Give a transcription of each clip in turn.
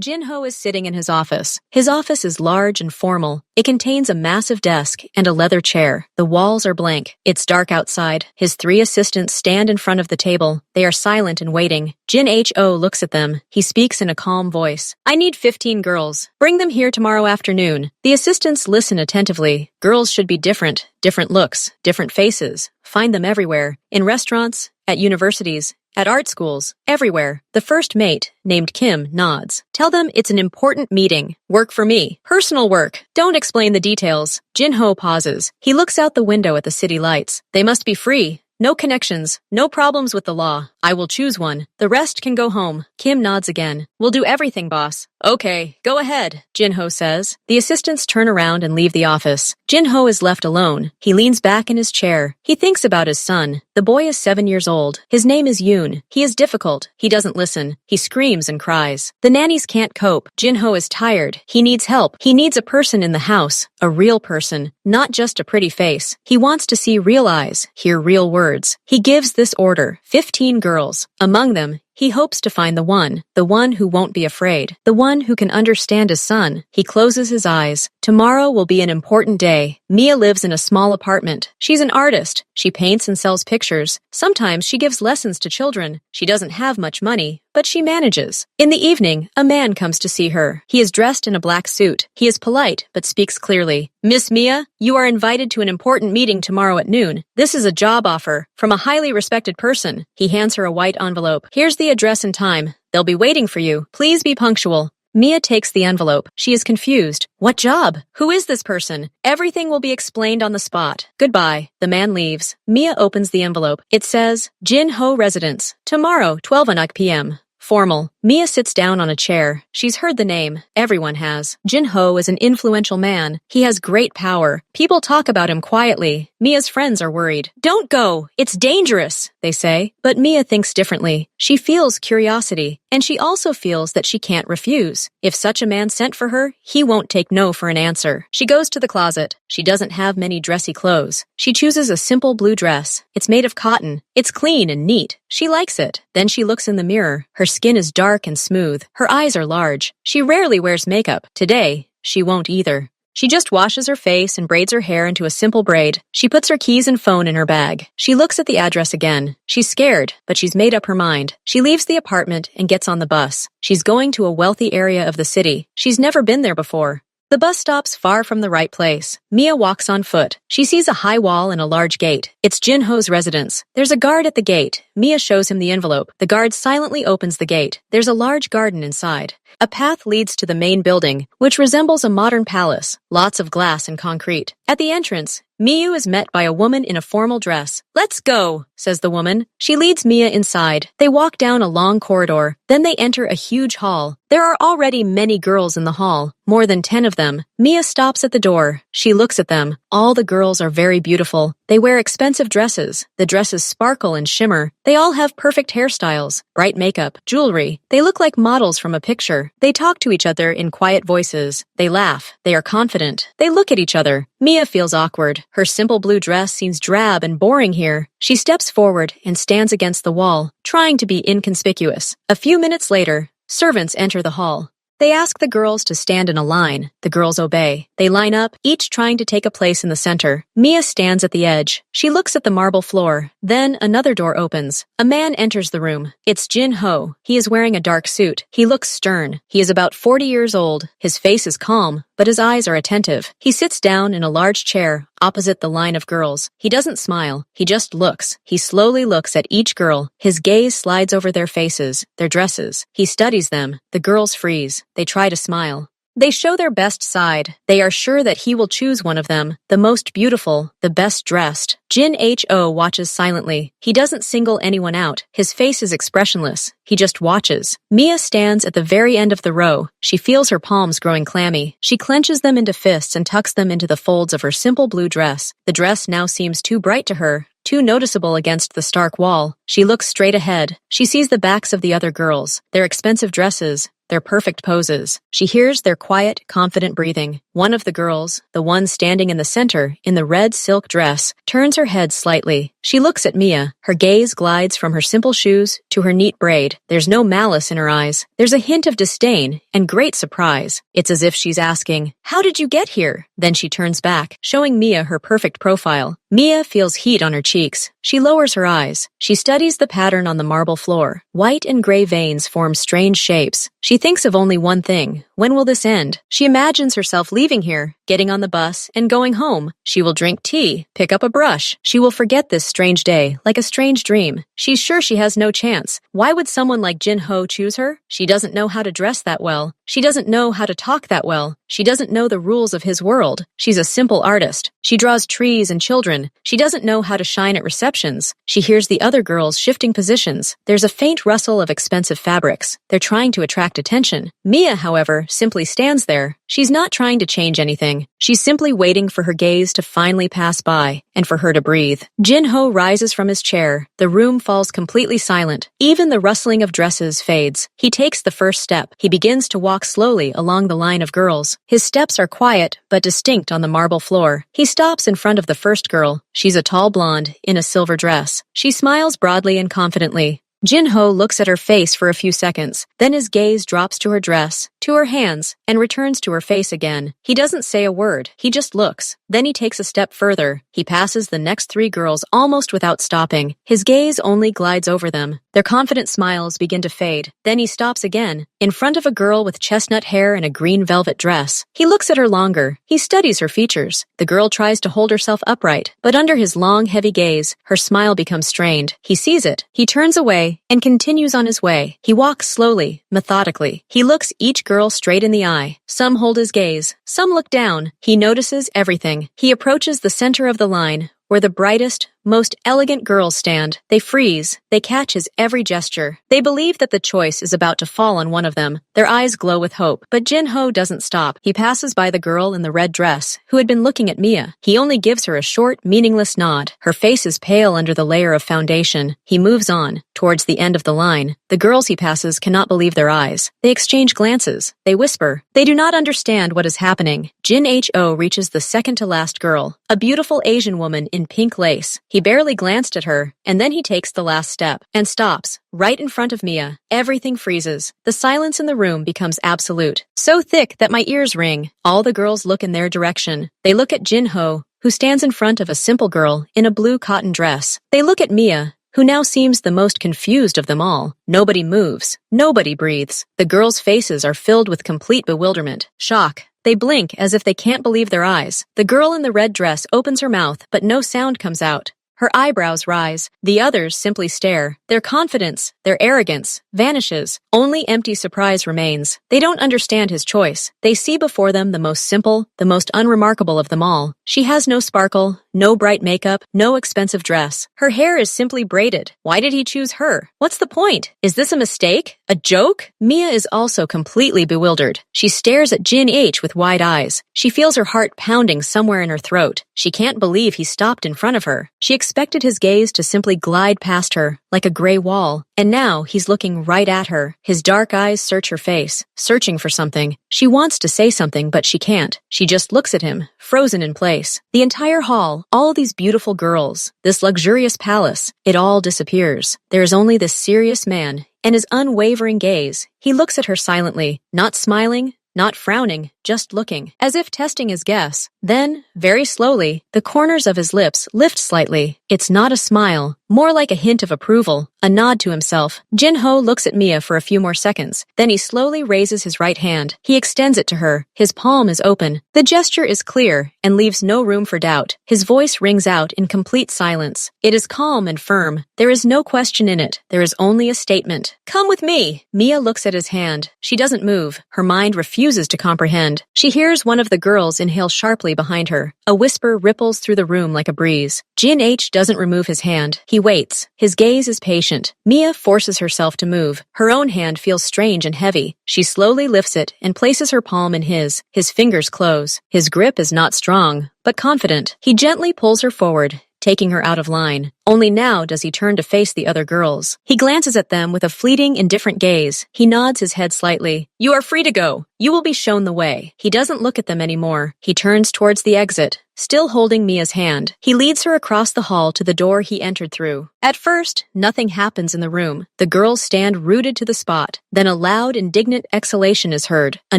Jinho is sitting in his office. His office is large and formal. It contains a massive desk and a leather chair. The walls are blank. It's dark outside. His 3 assistants stand in front of the table. They are silent and waiting. Jinho looks at them. He speaks in a calm voice. I need 15 girls. Bring them here tomorrow afternoon. The assistants listen attentively. Girls should be different. Different looks, different faces. Find them everywhere. In restaurants, at universities, at art schools, everywhere. The first mate, named Kim, nods. Tell them it's an important meeting. Work for me. Personal work. Don't explain the details. Jinho pauses. He looks out the window at the city lights. They must be free. No connections. No problems with the law. I will choose one. The rest can go home. Kim nods again. We'll do everything, boss. Okay, go ahead, Jinho says. The assistants turn around and leave the office. Jinho is left alone. He leans back in his chair. He thinks about his son. The boy is 7 years old. His name is Yoon. He is difficult. He doesn't listen. He screams and cries. The nannies can't cope. Jinho is tired. He needs help. He needs a person in the house. A real person. Not just a pretty face. He wants to see real eyes, hear real words. He gives this order. 15 girls. Among them, he hopes to find the one who won't be afraid, the one who can understand his son. He closes his eyes. Tomorrow will be an important day. Mia lives in a small apartment. She's an artist. She paints and sells pictures. Sometimes she gives lessons to children. She doesn't have much money, but she manages. In the evening, a man comes to see her. He is dressed in a black suit. He is polite, but speaks clearly. Miss Mia, you are invited to an important meeting tomorrow at noon. This is a job offer from a highly respected person. He hands her a white envelope. Here's the address and time. They'll be waiting for you. Please be punctual. Mia takes the envelope. She is confused. What job? Who is this person? Everything will be explained on the spot. Goodbye. The man leaves. Mia opens the envelope. It says, Jinho Residence. Tomorrow, 12 p.m. Formal. Mia sits down on a chair. She's heard the name. Everyone has. Jinho is an influential man. He has great power. People talk about him quietly. Mia's friends are worried. Don't go. It's dangerous, they say. But Mia thinks differently. She feels curiosity. And she also feels that she can't refuse. If such a man sent for her, he won't take no for an answer. She goes to the closet. She doesn't have many dressy clothes. She chooses a simple blue dress. It's made of cotton. It's clean and neat. She likes it. Then she looks in the mirror. Her skin is dark and smooth. Her eyes are large. She rarely wears makeup. Today, she won't either. She just washes her face and braids her hair into a simple braid. She puts her keys and phone in her bag. She looks at the address again. She's scared, but she's made up her mind. She leaves the apartment and gets on the bus. She's going to a wealthy area of the city. She's never been there before. The bus stops far from the right place. Mia walks on foot. She sees a high wall and a large gate. It's Jinho's residence. There's a guard at the gate. Mia shows him the envelope. The guard silently opens the gate. There's a large garden inside. A path leads to the main building, which resembles a modern palace. Lots of glass and concrete. At the entrance, Miyu is met by a woman in a formal dress. Let's go, says the woman. She leads Mia inside. They walk down a long corridor. Then they enter a huge hall. There are already many girls in the hall, more than 10 of them. Mia stops at the door. She looks at them. All the girls are very beautiful. They wear expensive dresses. The dresses sparkle and shimmer. They all have perfect hairstyles, bright makeup, jewelry. They look like models from a picture. They talk to each other in quiet voices. They laugh. They are confident. They look at each other. Mia feels awkward. Her simple blue dress seems drab and boring here. She steps forward and stands against the wall, trying to be inconspicuous. A few minutes later, servants enter the hall. They ask the girls to stand in a line. The girls obey. They line up, each trying to take a place in the center. Mia stands at the edge. She looks at the marble floor. Then another door opens. A man enters the room. It's Jinho. He is wearing a dark suit. He looks stern. He is about 40 years old. His face is calm, but his eyes are attentive. He sits down in a large chair opposite the line of girls. He doesn't smile. He just looks. He slowly looks at each girl. His gaze slides over their faces, their dresses. He studies them. The girls freeze. They try to smile. They show their best side. They are sure that he will choose one of them, the most beautiful, the best dressed. Jinho watches silently. He doesn't single anyone out. His face is expressionless. He just watches. Mia stands at the very end of the row. She feels her palms growing clammy. She clenches them into fists and tucks them into the folds of her simple blue dress. The dress now seems too bright to her, too noticeable against the stark wall. She looks straight ahead. She sees the backs of the other girls, their expensive dresses, their perfect poses. She hears their quiet, confident breathing. One of the girls, the one standing in the center, in the red silk dress, turns her head slightly. She looks at Mia. Her gaze glides from her simple shoes to her neat braid. There's no malice in her eyes. There's a hint of disdain and great surprise. It's as if she's asking, "How did you get here?" Then she turns back, showing Mia her perfect profile. Mia feels heat on her cheeks. She lowers her eyes. She studies the pattern on the marble floor. White and gray veins form strange shapes. She thinks of only one thing. When will this end? She imagines herself leaving here, getting on the bus, and going home. She will drink tea, pick up a brush. She will forget this strange day, like a strange dream. She's sure she has no chance. Why would someone like Jin-ho choose her? She doesn't know how to dress that well. She doesn't know how to talk that well. She doesn't know the rules of his world. She's a simple artist. She draws trees and children. She doesn't know how to shine at receptions. She hears the other girls shifting positions. There's a faint rustle of expensive fabrics. They're trying to attract attention. Mia, however, simply stands there. She's not trying to change anything. She's simply waiting for her gaze to finally pass by and for her to breathe. Jin-ho rises from his chair. The room falls completely silent. Even the rustling of dresses fades. He takes the first step. He begins to walk slowly along the line of girls. His steps are quiet but distinct on the marble floor. He stops in front of the first girl. She's a tall blonde in a silver dress. She smiles broadly and confidently. Jin-ho looks at her face for a few seconds. Then his gaze drops to her dress, to her hands, and returns to her face again. He doesn't say a word. He just looks. Then he takes a step further. He passes the next three girls almost without stopping. His gaze only glides over them. Their confident smiles begin to fade. Then he stops again, in front of a girl with chestnut hair and a green velvet dress. He looks at her longer. He studies her features. The girl tries to hold herself upright, but under his long, heavy gaze, her smile becomes strained. He sees it. He turns away and continues on his way. He walks slowly, methodically. He looks each girl straight in the eye. Some hold his gaze. Some look down. He notices everything. He approaches the center of the line, where the brightest, most elegant girls stand. They freeze. They catch his every gesture. They believe that the choice is about to fall on one of them. Their eyes glow with hope. But Jin-ho doesn't stop. He passes by the girl in the red dress, who had been looking at Mia. He only gives her a short, meaningless nod. Her face is pale under the layer of foundation. He moves on, towards the end of the line. The girls he passes cannot believe their eyes. They exchange glances. They whisper. They do not understand what is happening. Jin-ho reaches the second-to-last girl, a beautiful Asian woman in pink lace. He barely glanced at her, and then he takes the last step, and stops, right in front of Mia. Everything freezes. The silence in the room becomes absolute, so thick that my ears ring. All the girls look in their direction. They look at Jin-ho, who stands in front of a simple girl in a blue cotton dress. They look at Mia, who now seems the most confused of them all. Nobody moves. Nobody breathes. The girls' faces are filled with complete bewilderment, shock. They blink as if they can't believe their eyes. The girl in the red dress opens her mouth, but no sound comes out. Her eyebrows rise. The others simply stare. Their confidence, their arrogance, vanishes. Only empty surprise remains. They don't understand his choice. They see before them the most simple, the most unremarkable of them all. She has no sparkle, no bright makeup, no expensive dress. Her hair is simply braided. Why did he choose her? What's the point? Is this a mistake? A joke? Mia is also completely bewildered. She stares at Jin-H with wide eyes. She feels her heart pounding somewhere in her throat. She can't believe he stopped in front of her. She expected his gaze to simply glide past her, like a gray wall. And now he's looking right at her. His dark eyes search her face, searching for something. She wants to say something, but she can't. She just looks at him, frozen in place. The entire hall, all these beautiful girls, this luxurious palace, it all disappears. There is only this serious man and his unwavering gaze. He looks at her silently, not smiling, not frowning, just looking, as if testing his guess. Then, very slowly, the corners of his lips lift slightly. It's not a smile, more like a hint of approval, a nod to himself. Jin-ho looks at Mia for a few more seconds. Then he slowly raises his right hand. He extends it to her. His palm is open. The gesture is clear and leaves no room for doubt. His voice rings out in complete silence. It is calm and firm. There is no question in it. There is only a statement. Come with me. Mia looks at his hand. She doesn't move. Her mind refuses to comprehend. She hears one of the girls inhale sharply behind her. A whisper ripples through the room like a breeze. Jin-H doesn't remove his hand. He waits. His gaze is patient. Mia forces herself to move. Her own hand feels strange and heavy. She slowly lifts it and places her palm in his. His fingers close. His grip is not strong, but confident. He gently pulls her forward, taking her out of line. Only now does he turn to face the other girls. He glances at them with a fleeting, indifferent gaze. He nods his head slightly. "You are free to go. You will be shown the way." He doesn't look at them anymore. He turns towards the exit, still holding Mia's hand. He leads her across the hall to the door he entered through. At first, nothing happens in the room. The girls stand rooted to the spot. Then a loud, indignant exhalation is heard. A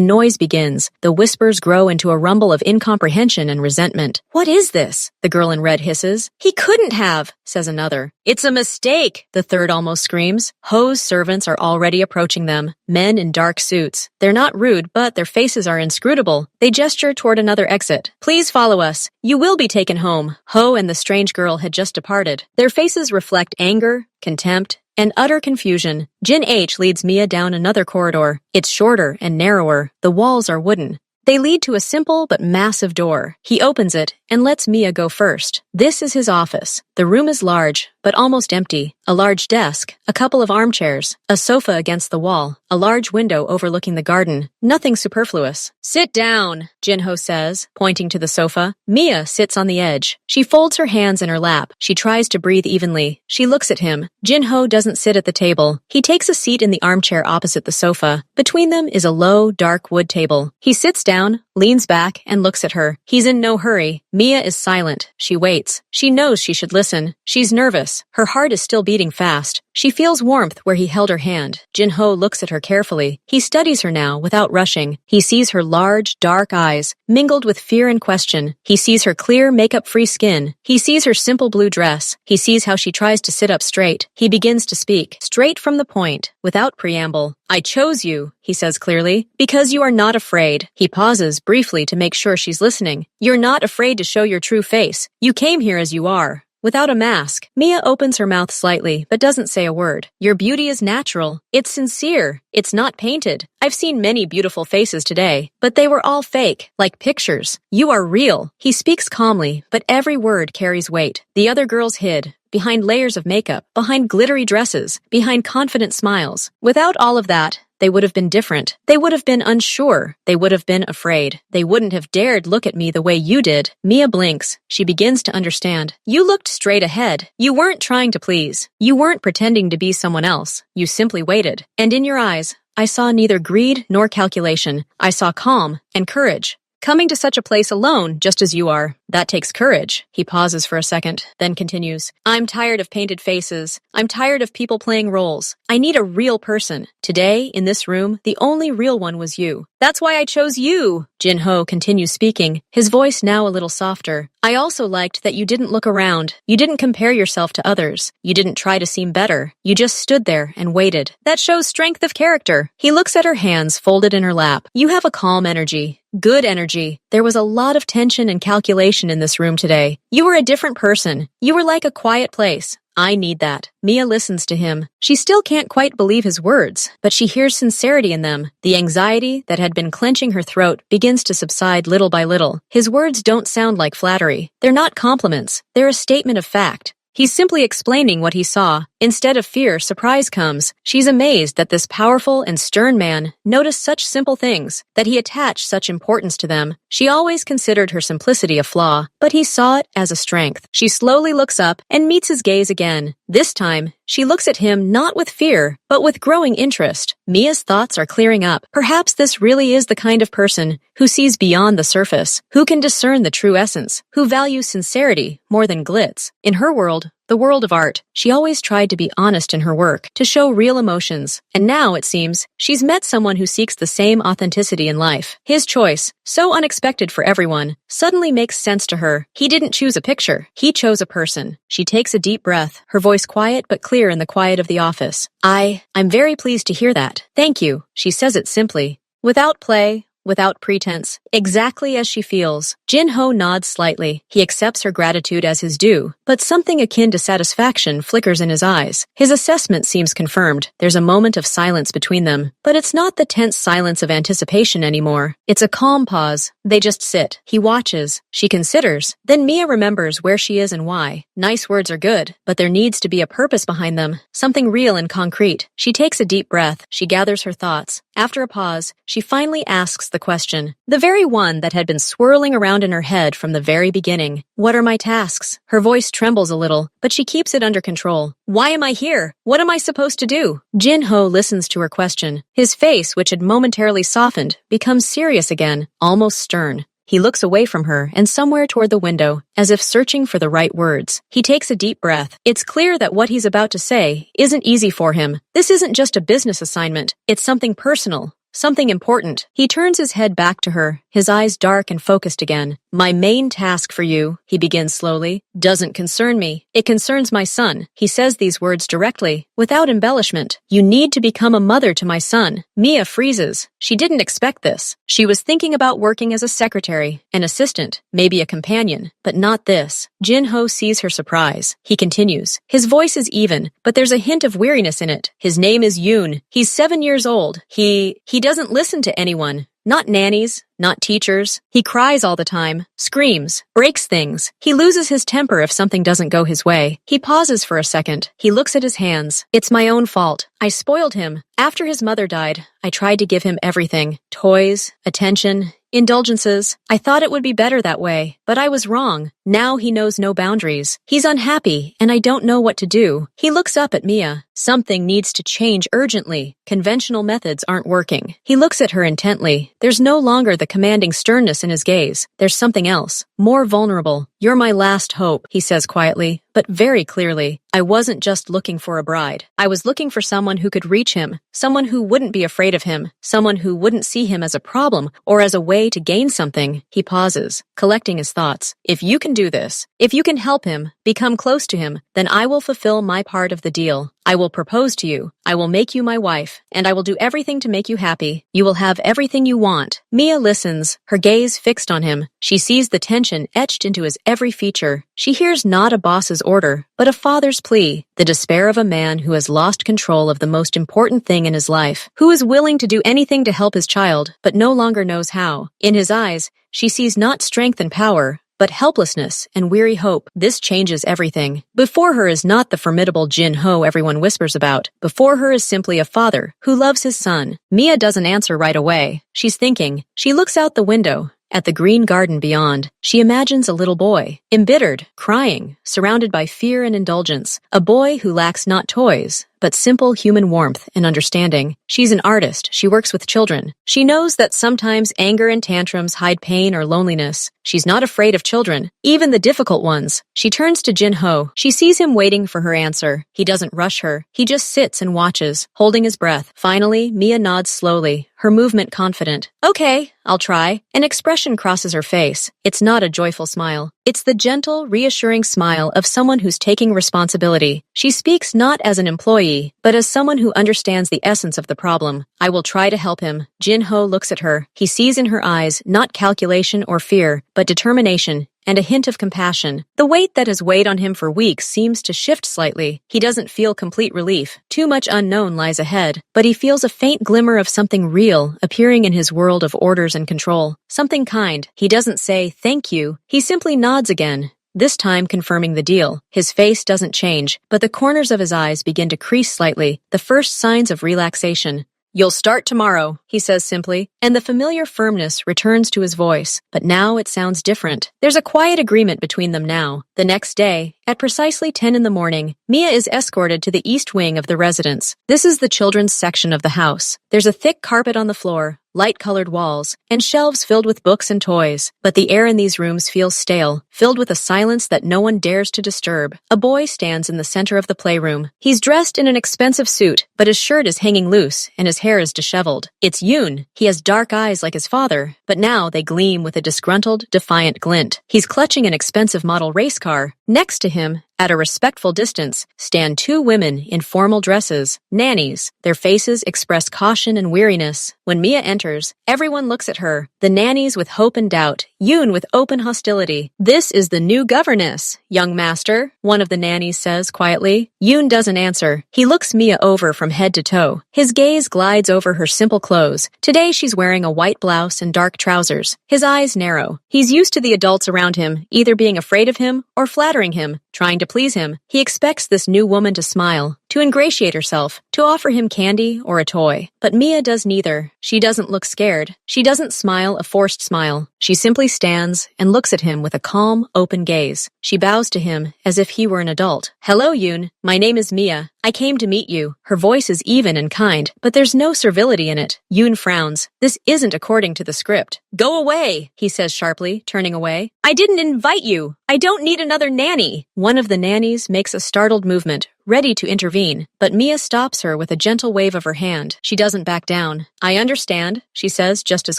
noise begins. The whispers grow into a rumble of incomprehension and resentment. "What is this?" the girl in red hisses. "He couldn't have," says another. "It's a mistake," the third almost screams. Ho's servants are already approaching them, men in dark suits. They're not rude, but their faces are inscrutable. They gesture toward another exit. "Please follow us. You will be taken home." Ho and the strange girl had just departed. Their faces reflect anger, contempt, and utter confusion. Jin H leads Mia down another corridor. It's shorter and narrower. The walls are wooden. They lead to a simple but massive door. He opens it and lets Mia go first. This is his office. The room is large, but almost empty. A large desk, a couple of armchairs, a sofa against the wall, a large window overlooking the garden. Nothing superfluous. "Sit down," Jinho says, pointing to the sofa. Mia sits on the edge. She folds her hands in her lap. She tries to breathe evenly. She looks at him. Jinho doesn't sit at the table. He takes a seat in the armchair opposite the sofa. Between them is a low, dark wood table. He sits down, leans back, and looks at her. He's in no hurry. Mia is silent. She waits. She knows she should listen. She's nervous. Her heart is still beating fast. She feels warmth where he held her hand. Jinho looks at her carefully. He studies her now without rushing. He sees her large, dark eyes, mingled with fear and question. He sees her clear, makeup-free skin. He sees her simple blue dress. He sees how she tries to sit up straight. He begins to speak, straight from the point, without preamble. "I chose you," he says clearly, "because you are not afraid." He pauses briefly to make sure she's listening. "You're not afraid to show your true face. You came here as you are, without a mask." Mia opens her mouth slightly, but doesn't say a word. "Your beauty is natural. It's sincere. It's not painted. I've seen many beautiful faces today, but they were all fake, like pictures. You are real." He speaks calmly, but every word carries weight. The other girls hid, behind layers of makeup, behind glittery dresses, behind confident smiles. Without all of that, they would have been different. They would have been unsure. They would have been afraid. They wouldn't have dared look at me the way you did. Mia blinks. She begins to understand. You looked straight ahead. You weren't trying to please. You weren't pretending to be someone else. You simply waited. And in your eyes, I saw neither greed nor calculation. I saw calm and courage. Coming to such a place alone, just as you are, that takes courage. He pauses for a second, then continues. I'm tired of painted faces. I'm tired of people playing roles. I need a real person. Today, in this room, the only real one was you. That's why I chose you. Jinho continues speaking, his voice now a little softer. I also liked that you didn't look around. You didn't compare yourself to others. You didn't try to seem better. You just stood there and waited. That shows strength of character. He looks at her hands folded in her lap. You have a calm energy. Good energy. There was a lot of tension and calculation in this room today. You were a different person. You were like a quiet place. I need that. Mia listens to him. She still can't quite believe his words, but she hears sincerity in them. The anxiety that had been clenching her throat begins to subside little by little. His words don't sound like flattery. They're not compliments. They're a statement of fact. He's simply explaining what he saw. Instead of fear, surprise comes. She's amazed that this powerful and stern man noticed such simple things, that he attached such importance to them. She always considered her simplicity a flaw, but he saw it as a strength. She slowly looks up and meets his gaze again. This time, she looks at him not with fear, but with growing interest. Mia's thoughts are clearing up. Perhaps this really is the kind of person who sees beyond the surface, who can discern the true essence, who values sincerity more than glitz. In her world, the world of art, she always tried to be honest in her work, to show real emotions. And now, it seems, she's met someone who seeks the same authenticity in life. His choice, so unexpected for everyone, suddenly makes sense to her. He didn't choose a picture. He chose a person. She takes a deep breath, her voice quiet but clear in the quiet of the office. I'm very pleased to hear that. Thank you. She says it simply, without play, without pretense, exactly as she feels. Jinho nods slightly. He accepts her gratitude as his due, but something akin to satisfaction flickers in his eyes. His assessment seems confirmed. There's a moment of silence between them, but it's not the tense silence of anticipation anymore. It's a calm pause. They just sit. He watches. She considers. Then Mia remembers where she is and why. Nice words are good, but there needs to be a purpose behind them, something real and concrete. She takes a deep breath. She gathers her thoughts. After a pause, she finally asks the question, the very one that had been swirling around in her head from the very beginning. What are my tasks? Her voice trembles a little, but she keeps it under control. Why am I here? What am I supposed to do? Jin-ho listens to her question. His face, which had momentarily softened, becomes serious again, almost stern. He looks away from her and somewhere toward the window, as if searching for the right words. He takes a deep breath. It's clear that what he's about to say isn't easy for him. This isn't just a business assignment. It's something personal. Something important. He turns his head back to her, his eyes dark and focused again. My main task for you, he begins slowly, doesn't concern me. It concerns my son. He says these words directly, without embellishment. You need to become a mother to my son. Mia freezes. She didn't expect this. She was thinking about working as a secretary, an assistant, maybe a companion, but not this. Jin-ho sees her surprise. He continues. His voice is even, but there's a hint of weariness in it. His name is Yoon. He's 7 years old. He doesn't listen to anyone. Not nannies, not teachers. He cries all the time, screams, breaks things. He loses his temper if something doesn't go his way. He pauses for a second. He looks at his hands. It's my own fault. I spoiled him. After his mother died, I tried to give him everything. Toys, attention, indulgences. I thought it would be better that way, but I was wrong. Now he knows no boundaries. He's unhappy, and I don't know what to do. He looks up at Mia. Something needs to change urgently. Conventional methods aren't working. He looks at her intently. There's no longer the commanding sternness in his gaze. There's something else, more vulnerable. You're my last hope, he says quietly, but very clearly. I wasn't just looking for a bride. I was looking for someone who could reach him, someone who wouldn't be afraid of him, someone who wouldn't see him as a problem or as a way to gain something. He pauses, collecting his thoughts. If you can do this, if you can help him, become close to him, then I will fulfill my part of the deal. I will propose to you. I will make you my wife, and I will do everything to make you happy. You will have everything you want. Mia listens, her gaze fixed on him. She sees the tension etched into his every feature. She hears not a boss's order, but a father's plea, the despair of a man who has lost control of the most important thing in his life, who is willing to do anything to help his child, but no longer knows how. In his eyes, she sees not strength and power, but helplessness and weary hope. This changes everything. Before her is not the formidable Jin-ho everyone whispers about. Before her is simply a father who loves his son. Mia doesn't answer right away. She's thinking. She looks out the window. At the green garden beyond, she imagines a little boy, embittered, crying, surrounded by fear and indulgence. A boy who lacks not toys, but simple human warmth and understanding. She's an artist. She works with children. She knows that sometimes anger and tantrums hide pain or loneliness. She's not afraid of children, even the difficult ones. She turns to Jin-ho. She sees him waiting for her answer. He doesn't rush her. He just sits and watches, holding his breath. Finally, Mia nods slowly, her movement confident. Okay, I'll try. An expression crosses her face. It's not a joyful smile. It's the gentle, reassuring smile of someone who's taking responsibility. She speaks not as an employee, but as someone who understands the essence of the problem. I will try to help him. Jin-ho looks at her. He sees in her eyes not calculation or fear, but determination and a hint of compassion. The weight that has weighed on him for weeks seems to shift slightly. He doesn't feel complete relief. Too much unknown lies ahead, but he feels a faint glimmer of something real appearing in his world of orders and control. Something kind. He doesn't say, thank you. He simply nods again, this time confirming the deal. His face doesn't change, but the corners of his eyes begin to crease slightly, the first signs of relaxation. You'll start tomorrow, he says simply, and the familiar firmness returns to his voice. But now it sounds different. There's a quiet agreement between them now. The next day, at precisely 10 in the morning, Mia is escorted to the east wing of the residence. This is the children's section of the house. There's a thick carpet on the floor, light-colored walls, and shelves filled with books and toys. But the air in these rooms feels stale, filled with a silence that no one dares to disturb. A boy stands in the center of the playroom. He's dressed in an expensive suit, but his shirt is hanging loose and his hair is disheveled. It's Yoon. He has dark eyes like his father, but now they gleam with a disgruntled, defiant glint. He's clutching an expensive model race car. Next to him, at a respectful distance, stand two women in formal dresses, nannies. Their faces express caution and weariness. When Mia enters, everyone looks at her, the nannies with hope and doubt, Yoon with open hostility. This is the new governess, young master, one of the nannies says quietly. Yoon doesn't answer. He looks Mia over from head to toe. His gaze glides over her simple clothes. Today she's wearing a white blouse and dark trousers. His eyes narrow. He's used to the adults around him, either being afraid of him or flattering him, trying to please him. He expects this new woman to smile, to ingratiate herself, to offer him candy or a toy. But Mia does neither. She doesn't look scared. She doesn't smile a forced smile. She simply stands and looks at him with a calm, open gaze. She bows to him as if he were an adult. "Hello, Yoon. My name is Mia. I came to meet you." Her voice is even and kind, but there's no servility in it. Yoon frowns. This isn't according to the script. "Go away," he says sharply, turning away. "I didn't invite you. I don't need another nanny." One of the nannies makes a startled movement, ready to intervene, but Mia stops her with a gentle wave of her hand. She doesn't back down. "I understand," she says just as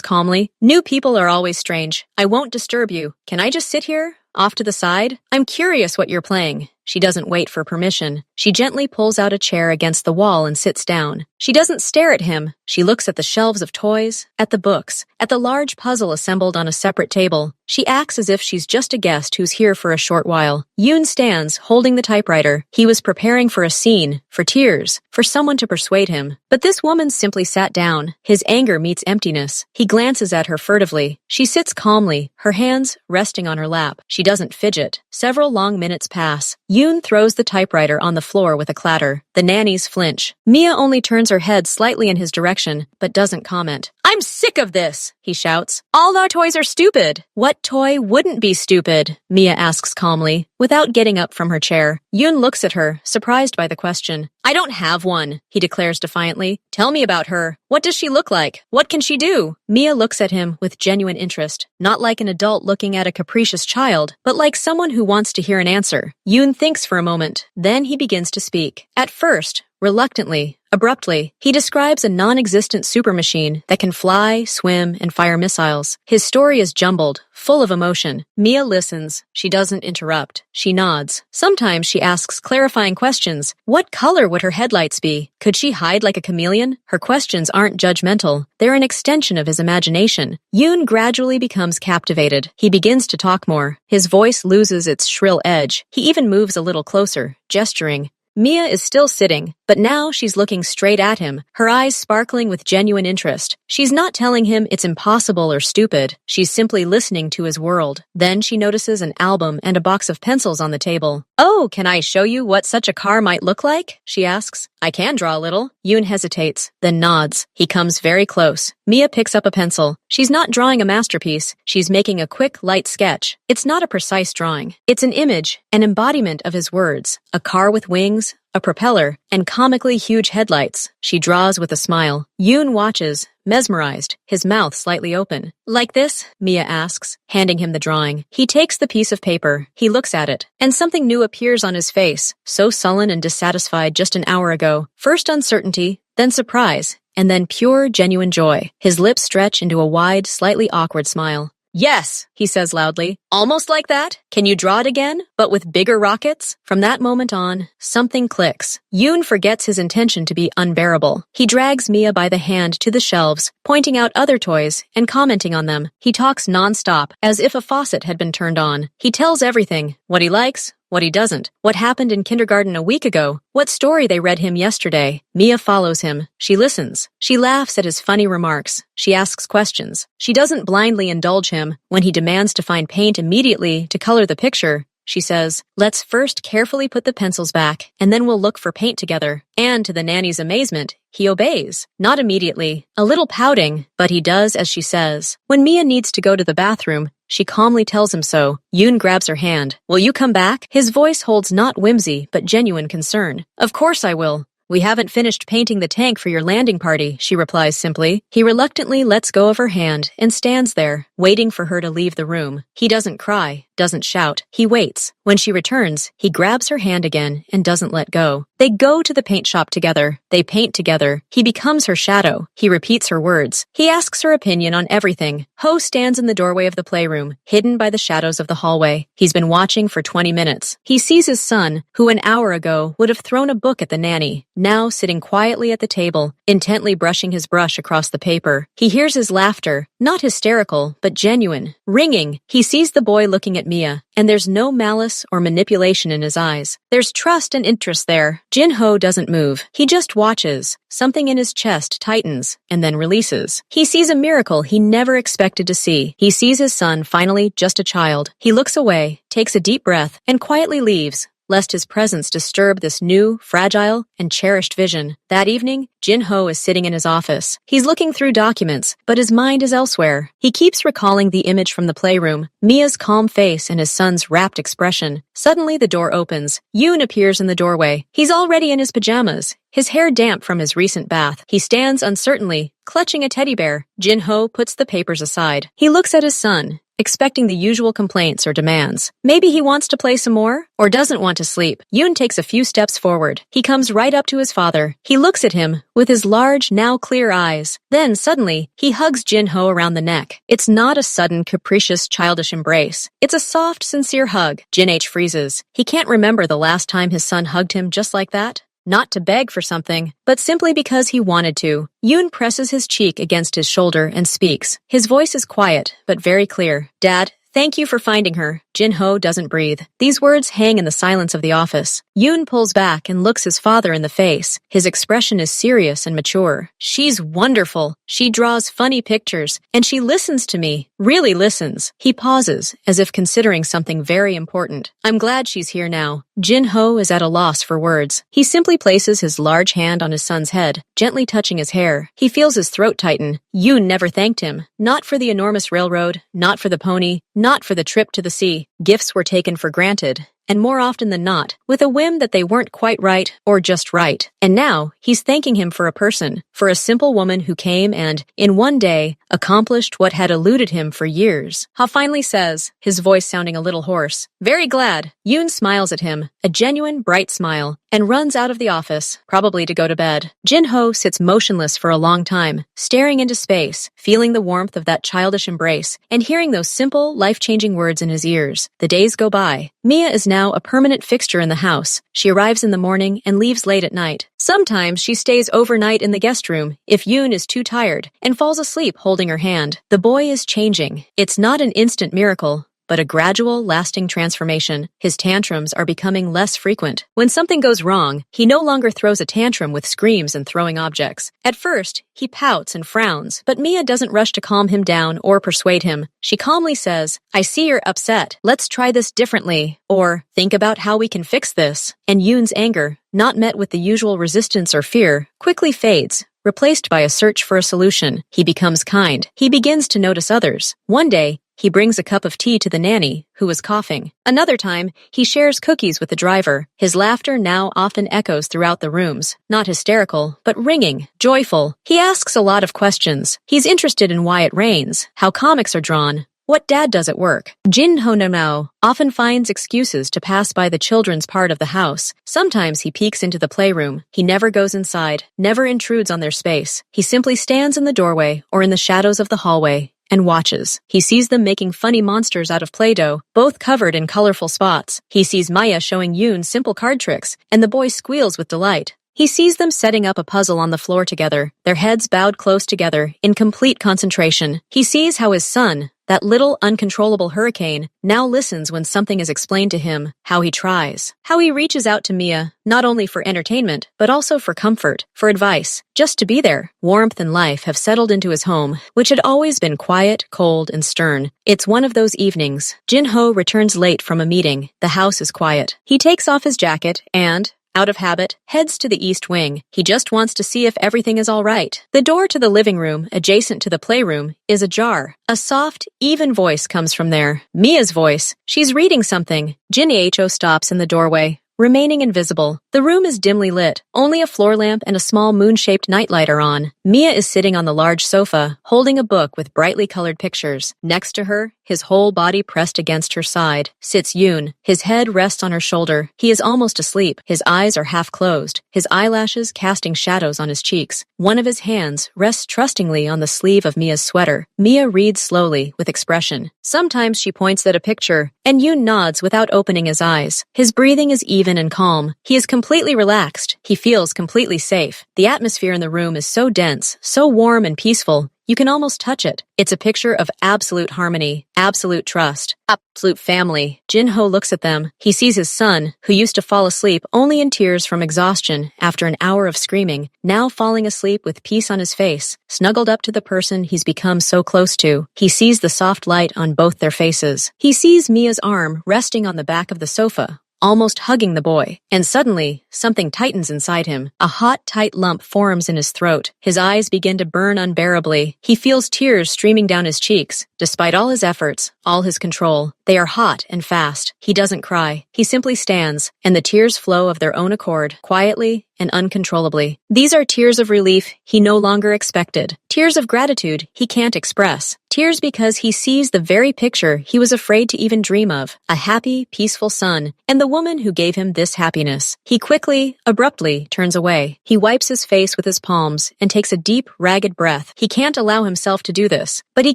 calmly. "New people are always strange. I won't disturb you. Can I just sit here, off to the side? I'm curious what you're playing." She doesn't wait for permission. She gently pulls out a chair against the wall and sits down. She doesn't stare at him. She looks at the shelves of toys, at the books, at the large puzzle assembled on a separate table. She acts as if she's just a guest who's here for a short while. Yoon stands, holding the typewriter. He was preparing for a scene, for tears, for someone to persuade him. But this woman simply sat down. His anger meets emptiness. He glances at her furtively. She sits calmly, her hands resting on her lap. She doesn't fidget. Several long minutes pass. Yoon throws the typewriter on the floor with a clatter. The nannies flinch. Mia only turns her head slightly in his direction, but doesn't comment. "I'm sick of this," he shouts. "All our toys are stupid." "What toy wouldn't be stupid?" Mia asks calmly, without getting up from her chair. Yoon looks at her, surprised by the question. "I don't have one," he declares defiantly. "Tell me about her. What does she look like? What can she do?" Mia looks at him with genuine interest, not like an adult looking at a capricious child, but like someone who wants to hear an answer. Yoon thinks for a moment. Then he begins to speak. At first, reluctantly, abruptly, he describes a non-existent supermachine that can fly, swim, and fire missiles. His story is jumbled, full of emotion. Mia listens. She doesn't interrupt. She nods. Sometimes she asks clarifying questions. What color would her headlights be? Could she hide like a chameleon? Her questions aren't judgmental. They're an extension of his imagination. Yoon gradually becomes captivated. He begins to talk more. His voice loses its shrill edge. He even moves a little closer, gesturing. Mia is still sitting, but now she's looking straight at him, her eyes sparkling with genuine interest. She's not telling him it's impossible or stupid. She's simply listening to his world. Then she notices an album and a box of pencils on the table. "Oh, can I show you what such a car might look like?" she asks. "I can draw a little." Yoon hesitates, then nods. He comes very close. Mia picks up a pencil. She's not drawing a masterpiece. She's making a quick, light sketch. It's not a precise drawing. It's an image, an embodiment of his words. A car with wings, a propeller, and comically huge headlights. She draws with a smile. Yoon watches, mesmerized, his mouth slightly open. "Like this?" Mia asks, handing him the drawing. He takes the piece of paper. He looks at it, and something new appears on his face, so sullen and dissatisfied just an hour ago. First uncertainty, then surprise, and then pure, genuine joy. His lips stretch into a wide, slightly awkward smile. "Yes," he says loudly. "Almost like that? Can you draw it again, but with bigger rockets?" From that moment on, something clicks. Yoon forgets his intention to be unbearable. He drags Mia by the hand to the shelves, pointing out other toys and commenting on them. He talks nonstop, as if a faucet had been turned on. He tells everything, what he likes, what he doesn't, what happened in kindergarten a week ago, what story they read him yesterday. Mia follows him. She listens. She laughs at his funny remarks. She asks questions. She doesn't blindly indulge him. When he demands to find paint immediately to color the picture, she says, "Let's first carefully put the pencils back, and then we'll look for paint together." And to the nanny's amazement, he obeys. Not immediately, a little pouting, but he does as she says. When Mia needs to go to the bathroom, she calmly tells him so. Yoon grabs her hand. "Will you come back?" His voice holds not whimsy, but genuine concern. "Of course I will. We haven't finished painting the tank for your landing party," she replies simply. He reluctantly lets go of her hand and stands there, waiting for her to leave the room. He doesn't cry, doesn't shout. He waits. When she returns, he grabs her hand again and doesn't let go. They go to the paint shop together. They paint together. He becomes her shadow. He repeats her words. He asks her opinion on everything. Ho stands in the doorway of the playroom, hidden by the shadows of the hallway. He's been watching for 20 minutes. He sees his son, who an hour ago would have thrown a book at the nanny, now sitting quietly at the table, intently brushing his brush across the paper. He hears his laughter, not hysterical, but but genuine, ringing. He sees the boy looking at Mia, and there's no malice or manipulation in his eyes. There's trust and interest there. Jin-ho doesn't move. He just watches. Something in his chest tightens and then releases. He sees a miracle he never expected to see. He sees his son, finally just a child. He looks away, takes a deep breath, and quietly leaves, lest his presence disturb this new, fragile, and cherished vision. That evening, Jin-ho is sitting in his office. He's looking through documents, but his mind is elsewhere. He keeps recalling the image from the playroom, Mia's calm face and his son's rapt expression. Suddenly, the door opens. Yoon appears in the doorway. He's already in his pajamas, his hair damp from his recent bath. He stands uncertainly, clutching a teddy bear. Jin-ho puts the papers aside. He looks at his son, expecting the usual complaints or demands. Maybe he wants to play some more, or doesn't want to sleep. Yoon takes a few steps forward. He comes right up to his father. He looks at him with his large, now clear eyes. Then, suddenly, he hugs Jin-ho around the neck. It's not a sudden, capricious, childish embrace. It's a soft, sincere hug. Jin-H freezes. He can't remember the last time his son hugged him just like that. Not to beg for something, but simply because he wanted to. Yoon presses his cheek against his shoulder and speaks. His voice is quiet, but very clear. Dad, thank you for finding her. Jin-ho doesn't breathe. These words hang in the silence of the office. Yoon pulls back and looks his father in the face. His expression is serious and mature. She's wonderful. She draws funny pictures, and she listens to me. Really listens. He pauses, as if considering something very important. I'm glad she's here now. Jin-ho is at a loss for words. He simply places his large hand on his son's head, gently touching his hair. He feels his throat tighten. Yoon never thanked him. Not for the enormous railroad, not for the pony, not for the trip to the sea. Gifts were taken for granted, and more often than not, with a whim that they weren't quite right or just right. And now, he's thanking him for a person, for a simple woman who came and, in one day, accomplished what had eluded him for years. Ha finally says, his voice sounding a little hoarse, "Very glad." Yoon smiles at him, a genuine, bright smile, and runs out of the office, probably to go to bed. Jin-ho sits motionless for a long time, staring into space, feeling the warmth of that childish embrace, and hearing those simple, life-changing words in his ears. The days go by. Mia is now a permanent fixture in the house. She arrives in the morning and leaves late at night. Sometimes she stays overnight in the guest room if Yoon is too tired, and falls asleep holding her hand. The boy is changing. It's not an instant miracle, but a gradual, lasting transformation. His tantrums are becoming less frequent. When something goes wrong, he no longer throws a tantrum with screams and throwing objects. At first, he pouts and frowns, but Mia doesn't rush to calm him down or persuade him. She calmly says, "I see you're upset. Let's try this differently," or "Think about how we can fix this." And Yoon's anger, not met with the usual resistance or fear, quickly fades, replaced by a search for a solution. He becomes kind. He begins to notice others. One day, he brings a cup of tea to the nanny, who was coughing. Another time, he shares cookies with the driver. His laughter now often echoes throughout the rooms. Not hysterical, but ringing, joyful. He asks a lot of questions. He's interested in why it rains, how comics are drawn, what Dad does at work. Jin-ho now often finds excuses to pass by the children's part of the house. Sometimes he peeks into the playroom. He never goes inside, never intrudes on their space. He simply stands in the doorway or in the shadows of the hallway and watches. He sees them making funny monsters out of Play-Doh, both covered in colorful spots. He sees Maya showing Yoon simple card tricks, and the boy squeals with delight. He sees them setting up a puzzle on the floor together, their heads bowed close together, in complete concentration. He sees how his son, that little uncontrollable hurricane, now listens when something is explained to him, how he tries, how he reaches out to Mia, not only for entertainment, but also for comfort, for advice, just to be there. Warmth and life have settled into his home, which had always been quiet, cold, and stern. It's one of those evenings. Jin-ho returns late from a meeting. The house is quiet. He takes off his jacket and, out of habit, heads to the east wing. He just wants to see if everything is all right. The door to the living room, adjacent to the playroom, is ajar. A soft, even voice comes from there. Mia's voice. She's reading something. Jin-ho stops in the doorway, remaining invisible. The room is dimly lit. Only a floor lamp and a small moon-shaped nightlight are on. Mia is sitting on the large sofa, holding a book with brightly colored pictures. Next to her, his whole body pressed against her side, sits Yoon. His head rests on her shoulder. He is almost asleep. His eyes are half closed, his eyelashes casting shadows on his cheeks. One of his hands rests trustingly on the sleeve of Mia's sweater. Mia reads slowly, with expression. Sometimes she points at a picture, and Yoon nods without opening his eyes. His breathing is even and calm. He is completely relaxed. He feels completely safe. The atmosphere in the room is so dense, so warm and peaceful. You can almost touch it. It's a picture of absolute harmony, absolute trust, absolute family. Jin-ho looks at them. He sees his son, who used to fall asleep only in tears from exhaustion after an hour of screaming, now falling asleep with peace on his face, snuggled up to the person he's become so close to. He sees the soft light on both their faces. He sees Mia's arm resting on the back of the sofa, almost hugging the boy, and suddenly, something tightens inside him. A hot, tight lump forms in his throat. His eyes begin to burn unbearably. He feels tears streaming down his cheeks. Despite all his efforts, all his control, they are hot and fast. He doesn't cry. He simply stands, and the tears flow of their own accord, quietly and uncontrollably. These are tears of relief he no longer expected. Tears of gratitude he can't express. Tears because he sees the very picture he was afraid to even dream of. A happy, peaceful son, and the woman who gave him this happiness. He quickly, abruptly turns away. He wipes his face with his palms and takes a deep, ragged breath. He can't allow himself to do this, but he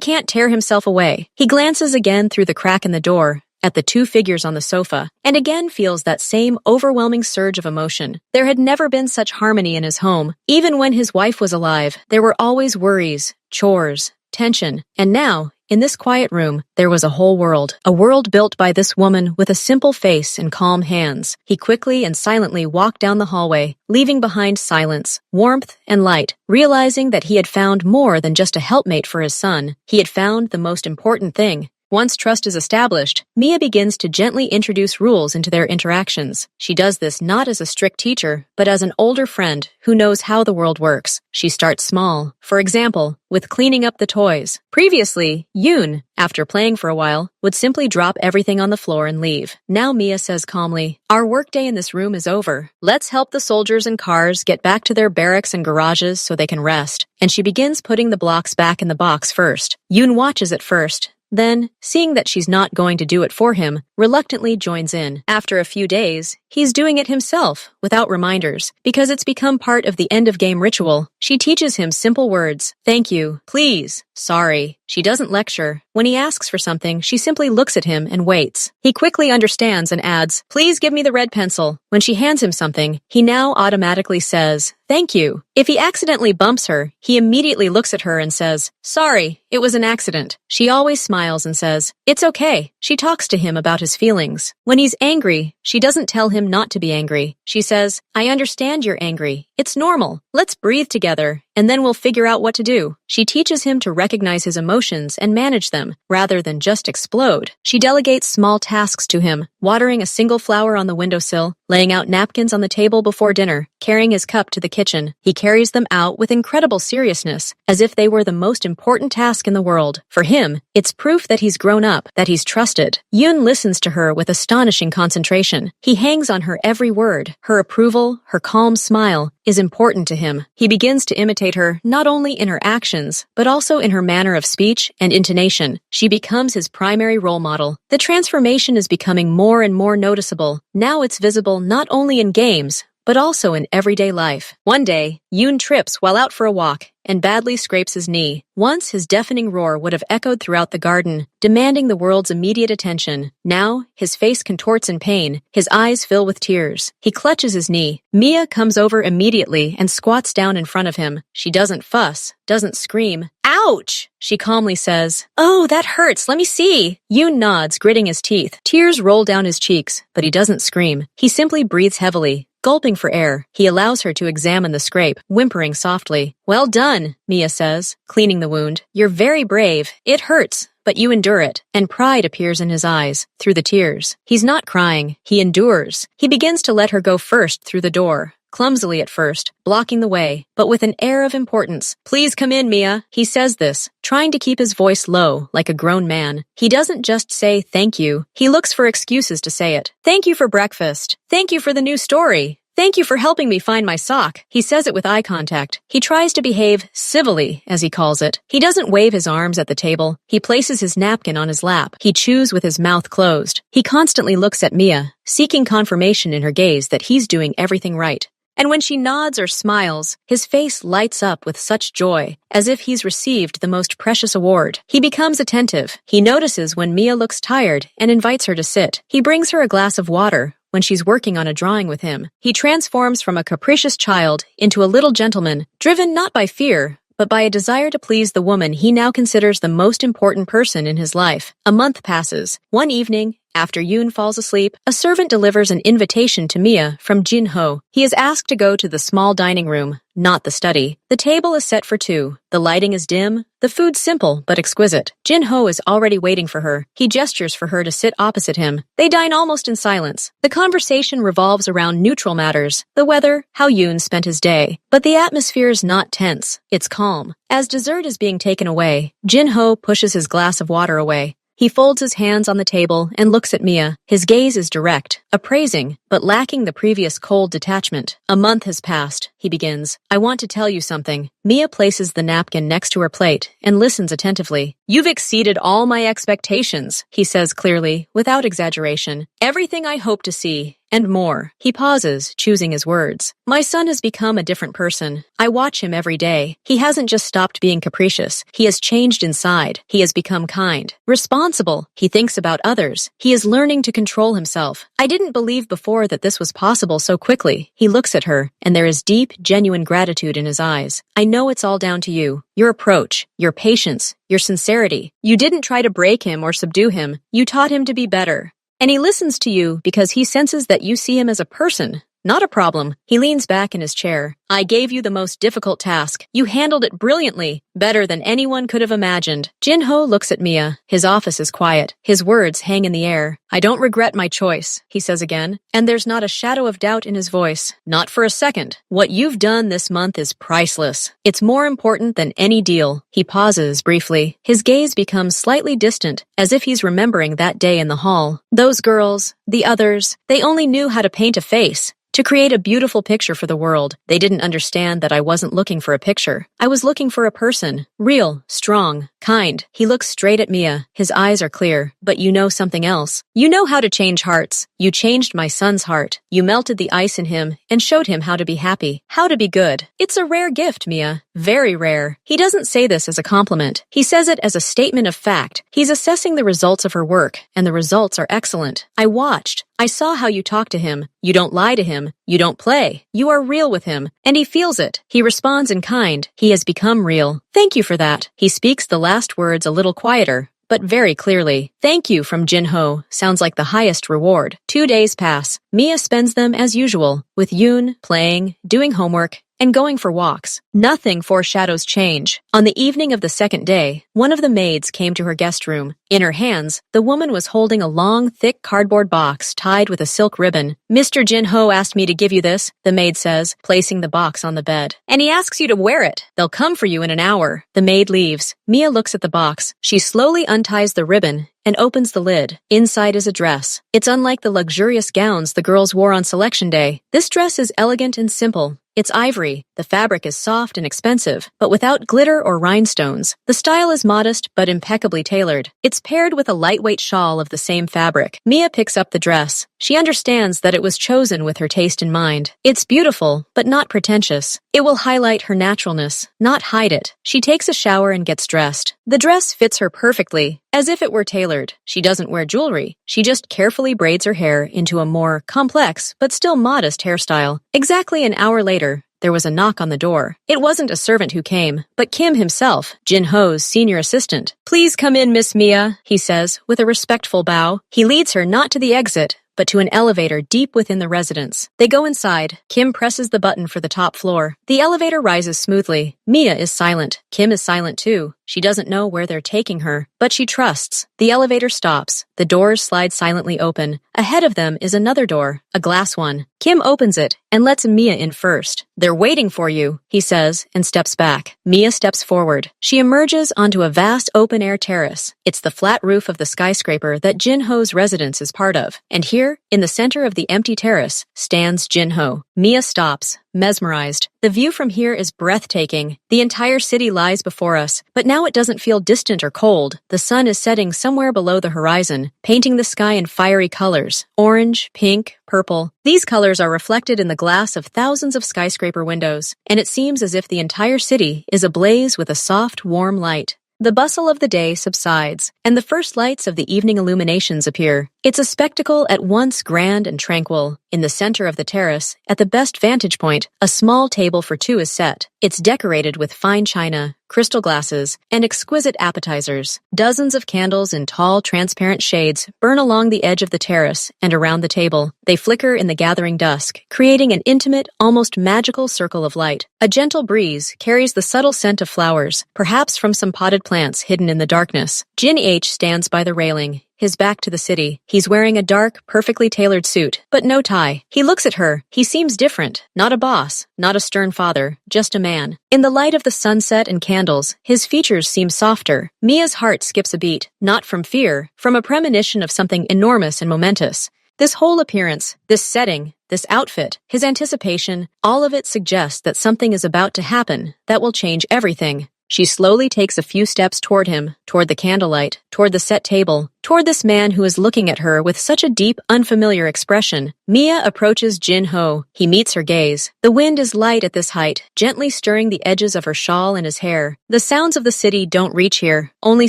can't tear himself away. He glances again through the crack in the door at the two figures on the sofa, and again feels that same overwhelming surge of emotion. There had never been such harmony in his home. Even when his wife was alive, there were always worries, chores, tension, and now, in this quiet room, there was a whole world. A world built by this woman with a simple face and calm hands. He quickly and silently walked down the hallway, leaving behind silence, warmth, and light, realizing that he had found more than just a helpmate for his son. He had found the most important thing. Once trust is established, Mia begins to gently introduce rules into their interactions. She does this not as a strict teacher, but as an older friend who knows how the world works. She starts small. For example, with cleaning up the toys. Previously, Yoon, after playing for a while, would simply drop everything on the floor and leave. Now Mia says calmly, "Our workday in this room is over. Let's help the soldiers and cars get back to their barracks and garages so they can rest." And she begins putting the blocks back in the box first. Yoon watches at first. Then, seeing that she's not going to do it for him, reluctantly joins in. After a few days, he's doing it himself, without reminders, because it's become part of the end-of-game ritual. She teaches him simple words: thank you, please, sorry. She doesn't lecture. When he asks for something, she simply looks at him and waits. He quickly understands and adds, "Please give me the red pencil." When she hands him something, he now automatically says, "Thank you." If he accidentally bumps her, he immediately looks at her and says, "Sorry, it was an accident." She always smiles and says, "It's okay." She talks to him about his feelings. When he's angry, she doesn't tell him not to be angry. She says, "I understand you're angry. It's normal. Let's breathe together, and then we'll figure out what to do." She teaches him to recognize his emotions and manage them, rather than just explode. She delegates small tasks to him, watering a single flower on the windowsill, laying out napkins on the table before dinner, carrying his cup to the kitchen. He carries them out with incredible seriousness, as if they were the most important task in the world. For him, it's proof that he's grown up, that he's trusted. Yoon listens to her with astonishing concentration. He hangs on her every word. Her approval, her calm smile, is important to him. He begins to imitate her not only in her actions, but also in her manner of speech and intonation. She becomes his primary role model. The transformation is becoming more and more noticeable. Now it's visible not only in games, but also in everyday life. One day, Yoon trips while out for a walk and badly scrapes his knee. Once his deafening roar would have echoed throughout the garden, demanding the world's immediate attention. Now, his face contorts in pain, his eyes fill with tears. He clutches his knee. Mia comes over immediately and squats down in front of him. She doesn't fuss, doesn't scream. "Ouch!" She calmly says, "Oh, that hurts, let me see." Yoon nods, gritting his teeth. Tears roll down his cheeks, but he doesn't scream. He simply breathes heavily, gulping for air. He allows her to examine the scrape, whimpering softly. "Well done," Mia says, cleaning the wound. "You're very brave. It hurts, but you endure it." And pride appears in his eyes, through the tears. He's not crying. He endures. He begins to let her go first through the door. Clumsily at first, blocking the way, but with an air of importance. "Please come in, Mia." He says this, trying to keep his voice low, like a grown man. He doesn't just say thank you. He looks for excuses to say it. "Thank you for breakfast. Thank you for the new story. Thank you for helping me find my sock." He says it with eye contact. He tries to behave civilly, as he calls it. He doesn't wave his arms at the table. He places his napkin on his lap. He chews with his mouth closed. He constantly looks at Mia, seeking confirmation in her gaze that he's doing everything right. And when she nods or smiles, his face lights up with such joy, as if he's received the most precious award. He becomes attentive. He notices when Mia looks tired and invites her to sit. He brings her a glass of water when she's working on a drawing with him. He transforms from a capricious child into a little gentleman, driven not by fear, but by a desire to please the woman he now considers the most important person in his life. A month passes. One evening, after Yoon falls asleep, a servant delivers an invitation to Mia from Jin-ho. He is asked to go to the small dining room, not the study. The table is set for two. The lighting is dim, the food simple but exquisite. Jin-ho is already waiting for her. He gestures for her to sit opposite him. They dine almost in silence. The conversation revolves around neutral matters, the weather, how Yoon spent his day. But the atmosphere is not tense. It's calm. As dessert is being taken away, Jin-ho pushes his glass of water away. He folds his hands on the table and looks at Mia. His gaze is direct, appraising, but lacking the previous cold detachment. A month has passed. He begins. I want to tell you something. Mia places the napkin next to her plate and listens attentively. You've exceeded all my expectations, he says clearly, without exaggeration. Everything I hope to see, and more. He pauses, choosing his words. My son has become a different person. I watch him every day. He hasn't just stopped being capricious. He has changed inside. He has become kind, responsible. He thinks about others. He is learning to control himself. I didn't believe before that this was possible so quickly. He looks at her, and there is deep, genuine gratitude in his eyes. I know it's all down to you. Your approach, your patience, your sincerity. You didn't try to break him or subdue him. You taught him to be better. And he listens to you because he senses that you see him as a person, not a problem. He leans back in his chair. I gave you the most difficult task. You handled it brilliantly, better than anyone could have imagined. Jin-ho looks at Mia. His office is quiet. His words hang in the air. I don't regret my choice, he says again, and there's not a shadow of doubt in his voice. Not for a second. What you've done this month is priceless. It's more important than any deal. He pauses briefly. His gaze becomes slightly distant, as if he's remembering that day in the hall. Those girls, the others, they only knew how to paint a face, to create a beautiful picture for the world. They didn't understand that I wasn't looking for a picture. I was looking for a person. Real, strong, kind. He looks straight at Mia. His eyes are clear. But you know something else. You know how to change hearts. You changed my son's heart. You melted the ice in him and showed him how to be happy, how to be good. It's a rare gift, Mia. Very rare. He doesn't say this as a compliment. He says it as a statement of fact. He's assessing the results of her work, and the results are excellent. I watched. I saw how you talk to him. You don't lie to him. You don't play. You are real with him, and he feels it. He responds in kind. He has become real. Thank you for that. He speaks the last words a little quieter, but very clearly. Thank you from Jin-ho sounds like the highest reward. 2 days pass. Mia spends them as usual, with Yoon, playing, doing homework, and going for walks. Nothing foreshadows change. On the evening of the second day, one of the maids came to her guest room. In her hands, the woman was holding a long, thick cardboard box tied with a silk ribbon. Mr. Jin-ho asked me to give you this, the maid says, placing the box on the bed. And he asks you to wear it. They'll come for you in an hour. The maid leaves. Mia looks at the box. She slowly unties the ribbon and opens the lid. Inside is a dress. It's unlike the luxurious gowns the girls wore on selection day. This dress is elegant and simple. It's ivory. The fabric is soft and expensive, but without glitter or rhinestones. The style is modest but impeccably tailored. It's paired with a lightweight shawl of the same fabric. Mia picks up the dress. She understands that it was chosen with her taste in mind. It's beautiful, but not pretentious. It will highlight her naturalness, not hide it. She takes a shower and gets dressed. The dress fits her perfectly, as if it were tailored. She doesn't wear jewelry. She just carefully braids her hair into a more complex, but still modest hairstyle. Exactly an hour later, there was a knock on the door. It wasn't a servant who came, but Kim himself, Jin-ho's senior assistant. Please come in, Miss Mia, he says, with a respectful bow. He leads her not to the exit, but to an elevator deep within the residence. They go inside. Kim presses the button for the top floor. The elevator rises smoothly. Mia is silent. Kim is silent too. She doesn't know where they're taking her, but she trusts. The elevator stops. The doors slide silently open. Ahead of them is another door, a glass one. Kim opens it and lets Mia in first. They're waiting for you, he says, and steps back. Mia steps forward. She emerges onto a vast open-air terrace. It's the flat roof of the skyscraper that Jin-ho's residence is part of. And here, in the center of the empty terrace, stands Jin-ho. Mia stops, mesmerized. The view from here is breathtaking. The entire city lies before us, but now it doesn't feel distant or cold. The sun is setting somewhere below the horizon, painting the sky in fiery colors. Orange, pink, purple. These colors are reflected in the glass of thousands of skyscraper windows, and it seems as if the entire city is ablaze with a soft, warm light. The bustle of the day subsides, and the first lights of the evening illuminations appear. It's a spectacle at once grand and tranquil. In the center of the terrace, at the best vantage point, a small table for two is set. It's decorated with fine china, crystal glasses, and exquisite appetizers. Dozens of candles in tall, transparent shades burn along the edge of the terrace and around the table. They flicker in the gathering dusk, creating an intimate, almost magical circle of light. A gentle breeze carries the subtle scent of flowers, perhaps from some potted plants hidden in the darkness. Jin H stands by the railing, his back to the city. He's wearing a dark, perfectly tailored suit, but no tie. He looks at her. He seems different. Not a boss, not a stern father, just a man. In the light of the sunset and candles, his features seem softer. Mia's heart skips a beat, not from fear, from a premonition of something enormous and momentous. This whole appearance, this setting, this outfit, his anticipation, all of it suggests that something is about to happen that will change everything. She slowly takes a few steps toward him, toward the candlelight, toward the set table, toward this man who is looking at her with such a deep, unfamiliar expression. Mia approaches Jin Ho. He meets her gaze. The wind is light at this height, gently stirring the edges of her shawl and his hair. The sounds of the city don't reach here, only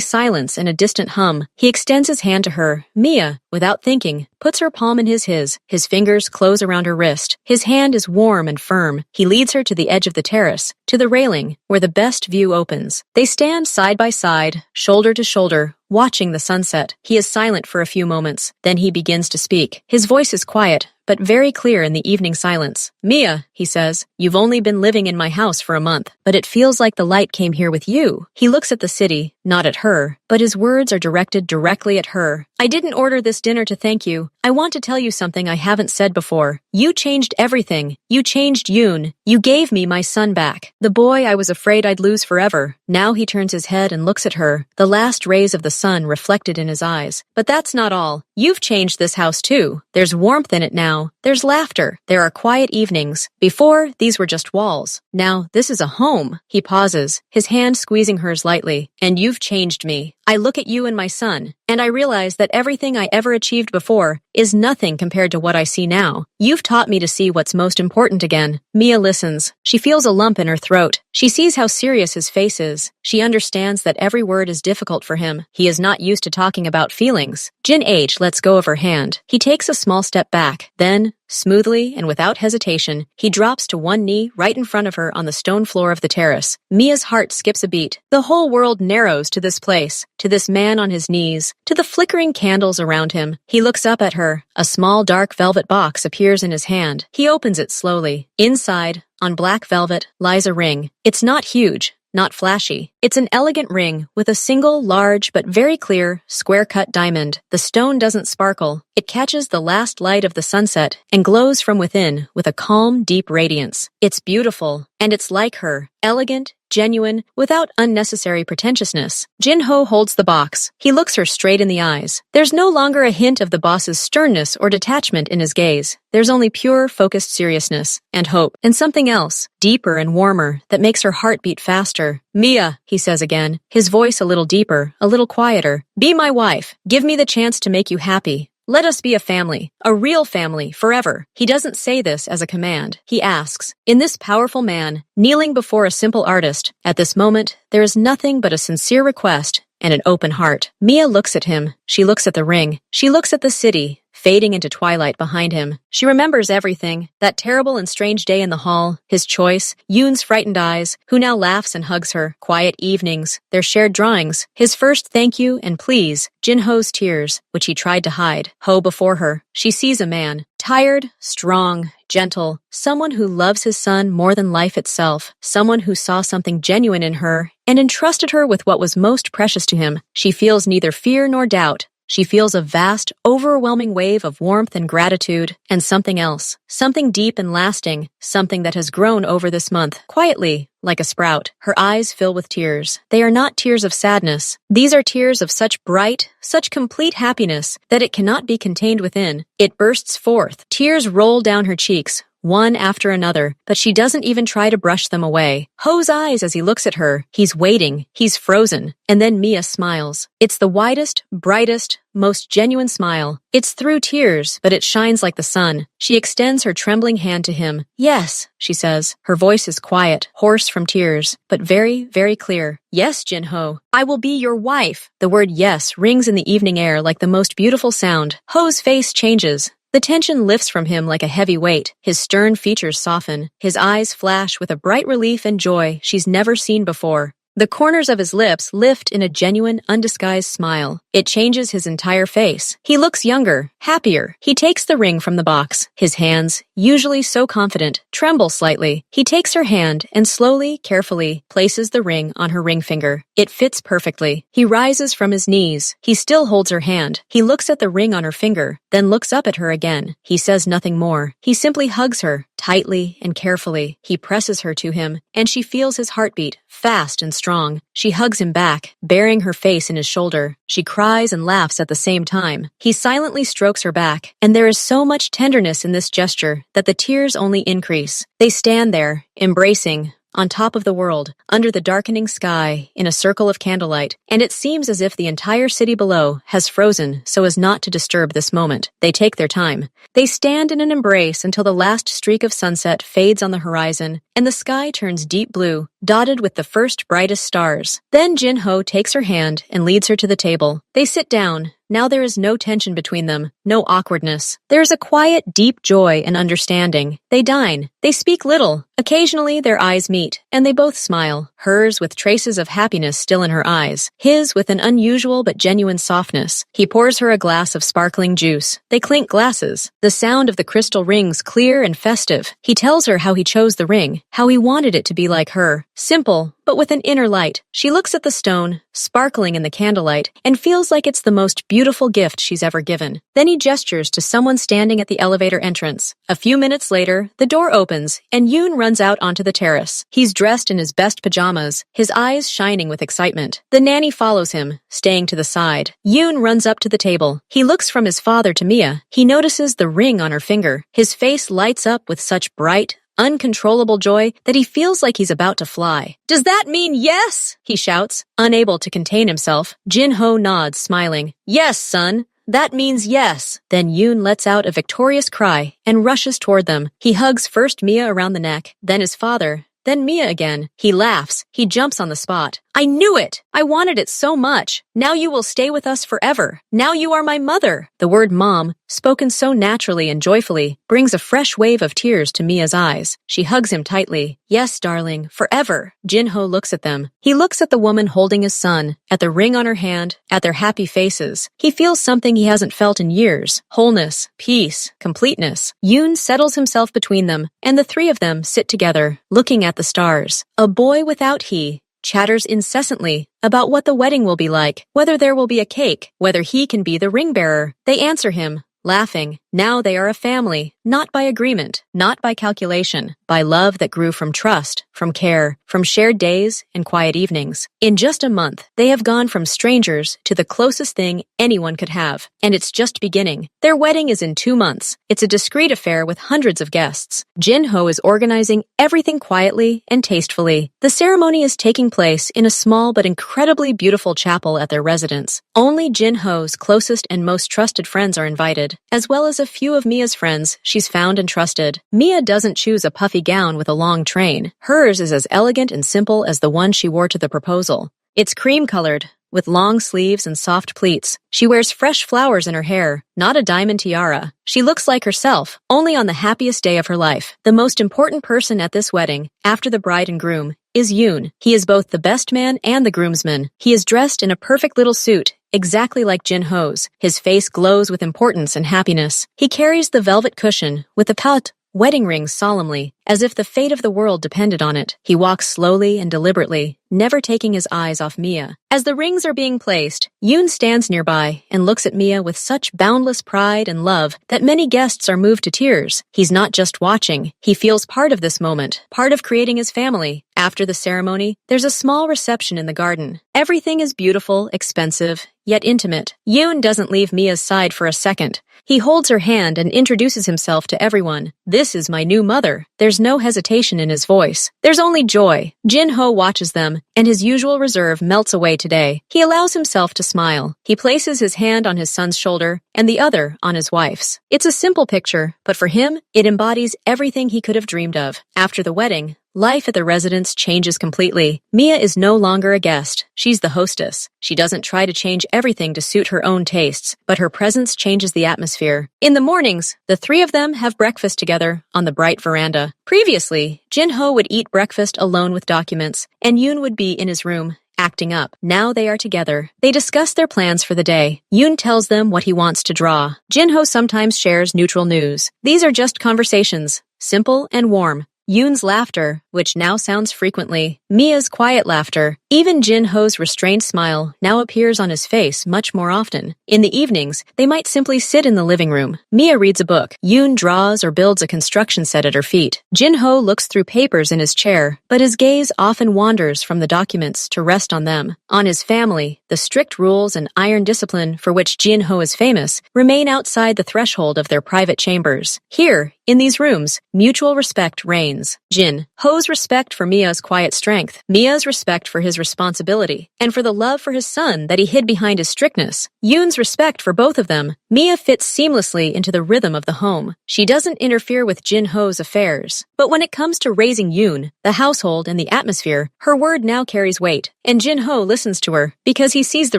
silence and a distant hum. He extends his hand to her. Mia, without thinking, puts her palm in his. His fingers close around her wrist. His hand is warm and firm. He leads her to the edge of the terrace, to the railing, where the best view opens. They stand side by side, shoulder to shoulder, watching the sunset. He is silent for a few moments. Then he begins to speak. His voice is quiet, but very clear in the evening silence. Mia, he says, you've only been living in my house for a month, but it feels like the light came here with you. He looks at the city, not at her, but his words are directed directly at her. I didn't order this dinner to thank you. I want to tell you something I haven't said before. You changed everything. You changed Yoon. You gave me my son back. The boy I was afraid I'd lose forever. Now he turns his head and looks at her, the last rays of the sun reflected in his eyes. But that's not all. You've changed this house too. There's warmth in it now. There's laughter. There are quiet evenings. Before, these were just walls. Now, this is a home. He pauses, his hand squeezing hers lightly. And you've changed me. I look at you and my son, and I realize that everything I ever achieved before is nothing compared to what I see now. You've taught me to see what's most important again. Mia listens. She feels a lump in her throat. She sees how serious his face is. She understands that every word is difficult for him. He is not used to talking about feelings. Jin H lets go of her hand. He takes a small step back. Then, smoothly and without hesitation, he drops to one knee right in front of her on the stone floor of the terrace. Mia's heart skips a beat. The whole world narrows to this place, to this man on his knees, to the flickering candles around him. He looks up at her. A small dark velvet box appears in his hand. He opens it slowly. Inside, on black velvet, lies a ring. It's not huge, not flashy. It's an elegant ring with a single, large, but very clear, square-cut diamond. The stone doesn't sparkle. It catches the last light of the sunset and glows from within with a calm, deep radiance. It's beautiful, and it's like her, elegant, genuine, without unnecessary pretentiousness. Jin Ho holds the box. He looks her straight in the eyes. There's no longer a hint of the boss's sternness or detachment in his gaze. There's only pure, focused seriousness and hope, and something else, deeper and warmer, that makes her heart beat faster. Mia, he says again, his voice a little deeper, a little quieter. Be my wife. Give me the chance to make you happy. Let us be a family, a real family, forever. He doesn't say this as a command. He asks, in this powerful man, kneeling before a simple artist, at this moment, there is nothing but a sincere request and an open heart. Mia looks at him. She looks at the ring. She looks at the city, fading into twilight behind him. She remembers everything, that terrible and strange day in the hall, his choice, Yoon's frightened eyes, who now laughs and hugs her, quiet evenings, their shared drawings, his first thank you and please, Jin Ho's tears, which he tried to hide. Ho before her. She sees a man, tired, strong, gentle, someone who loves his son more than life itself, someone who saw something genuine in her and entrusted her with what was most precious to him. She feels neither fear nor doubt. She feels a vast, overwhelming wave of warmth and gratitude, and something else, something deep and lasting, something that has grown over this month, quietly, like a sprout. Her eyes fill with tears. They are not tears of sadness. These are tears of such bright, such complete happiness that it cannot be contained within. It bursts forth. Tears roll down her cheeks, one after another, but she doesn't even try to brush them away. Ho's eyes as he looks at her. He's waiting. He's frozen. And then Mia smiles. It's the widest, brightest, most genuine smile. It's through tears, but it shines like the sun. She extends her trembling hand to him. Yes, she says. Her voice is quiet, hoarse from tears, but very, very clear. Yes, Jin Ho, I will be your wife. The word yes rings in the evening air like the most beautiful sound. Ho's face changes. The tension lifts from him like a heavy weight. His stern features soften. His eyes flash with a bright relief and joy she's never seen before. The corners of his lips lift in a genuine, undisguised smile. It changes his entire face. He looks younger, happier. He takes the ring from the box. His hands, usually so confident, tremble slightly. He takes her hand and slowly, carefully, places the ring on her ring finger. It fits perfectly. He rises from his knees. He still holds her hand. He looks at the ring on her finger, then looks up at her again. He says nothing more. He simply hugs her, tightly and carefully. He presses her to him, and she feels his heartbeat, fast and strong. She hugs him back, burying her face in his shoulder. She cries and laughs at the same time. He silently strokes her back, and there is so much tenderness in this gesture that the tears only increase. They stand there, embracing, on top of the world, under the darkening sky, in a circle of candlelight, and it seems as if the entire city below has frozen so as not to disturb this moment. They take their time. They stand in an embrace until the last streak of sunset fades on the horizon, and the sky turns deep blue, dotted with the first brightest stars. Then Jin-ho takes her hand and leads her to the table. They sit down. Now there is no tension between them, no awkwardness. There is a quiet, deep joy and understanding. They dine. They speak little. Occasionally their eyes meet, and they both smile, hers with traces of happiness still in her eyes, his with an unusual but genuine softness. He pours her a glass of sparkling juice. They clink glasses. The sound of the crystal rings clear and festive. He tells her how he chose the ring, how he wanted it to be like her, simple, but with an inner light. She looks at the stone, sparkling in the candlelight, and feels like it's the most beautiful gift she's ever given. Then he gestures to someone standing at the elevator entrance. A few minutes later, the door opens, and Yoon runs out onto the terrace. He's dressed in his best pajamas, his eyes shining with excitement. The nanny follows him, staying to the side. Yoon runs up to the table. He looks from his father to Mia. He notices the ring on her finger. His face lights up with such bright, uncontrollable joy that he feels like he's about to fly. "Does that mean yes?" he shouts, unable to contain himself. Jin-ho nods, smiling. "Yes, son. That means yes." Then Yoon lets out a victorious cry and rushes toward them. He hugs first Mia around the neck, then his father, then Mia again. He laughs. He jumps on the spot. "I knew it! I wanted it so much. Now you will stay with us forever. Now you are my mother." The word mom, spoken so naturally and joyfully, brings a fresh wave of tears to Mia's eyes. She hugs him tightly. "Yes, darling, forever." Jin-ho looks at them. He looks at the woman holding his son, at the ring on her hand, at their happy faces. He feels something he hasn't felt in years. Wholeness, peace, completeness. Yoon settles himself between them, and the three of them sit together, looking at the stars. A boy without he chatters incessantly about what the wedding will be like, whether there will be a cake, whether he can be the ring bearer. They answer him, laughing. Now they are a family, not by agreement, not by calculation, by love that grew from trust, from care, from shared days and quiet evenings. In just a month, they have gone from strangers to the closest thing anyone could have, and it's just beginning. Their wedding is in 2 months. It's a discreet affair with hundreds of guests. Jin-ho is organizing everything quietly and tastefully. The ceremony is taking place in a small but incredibly beautiful chapel at their residence. Only Jin-ho's closest and most trusted friends are invited, as well as a few of Mia's friends she's found and trusted. Mia doesn't choose a puffy gown with a long train. Hers is as elegant and simple as the one she wore to the proposal. It's cream-colored, with long sleeves and soft pleats. She wears fresh flowers in her hair, not a diamond tiara. She looks like herself, only on the happiest day of her life. The most important person at this wedding, after the bride and groom, is Yoon. He is both the best man and the groomsman. He is dressed in a perfect little suit, exactly like Jin-ho's. His face glows with importance and happiness. He carries the velvet cushion with the palette wedding rings solemnly, as if the fate of the world depended on it. He walks slowly and deliberately, never taking his eyes off Mia. As the rings are being placed, Yoon stands nearby and looks at Mia with such boundless pride and love that many guests are moved to tears. He's not just watching. He feels part of this moment, part of creating his family. After the ceremony, there's a small reception in the garden. Everything is beautiful, expensive, yet intimate. Yoon doesn't leave Mia's side for a second. He holds her hand and introduces himself to everyone. "This is my new mother." There's no hesitation in his voice. There's only joy. Jin-ho watches them, and his usual reserve melts away today. He allows himself to smile. He places his hand on his son's shoulder and the other on his wife's. It's a simple picture, but for him, it embodies everything he could have dreamed of. After the wedding, life at the residence changes completely. Mia is no longer a guest. She's the hostess. She doesn't try to change everything to suit her own tastes, but her presence changes the atmosphere. In the mornings, the three of them have breakfast together on the bright veranda. Previously, Jin-ho would eat breakfast alone with documents, and Yoon would be in his room, acting up. Now they are together. They discuss their plans for the day. Yoon tells them what he wants to draw. Jin-ho sometimes shares neutral news. These are just conversations, simple and warm. Yoon's laughter, which now sounds frequently. Mia's quiet laughter. Even Jin-ho's restrained smile now appears on his face much more often. In the evenings, they might simply sit in the living room. Mia reads a book. Yoon draws or builds a construction set at her feet. Jin-ho looks through papers in his chair, but his gaze often wanders from the documents to rest on them. On his family, the strict rules and iron discipline for which Jin-ho is famous remain outside the threshold of their private chambers. Here, in these rooms, mutual respect reigns. Jin-ho's respect for Mia's quiet strength, Mia's respect for his responsibility, and for the love for his son that he hid behind his strictness. Yoon's respect for both of them. Mia fits seamlessly into the rhythm of the home. She doesn't interfere with Jin-ho's affairs. But when it comes to raising Yoon, the household, and the atmosphere, her word now carries weight, and Jin-ho listens to her because he sees the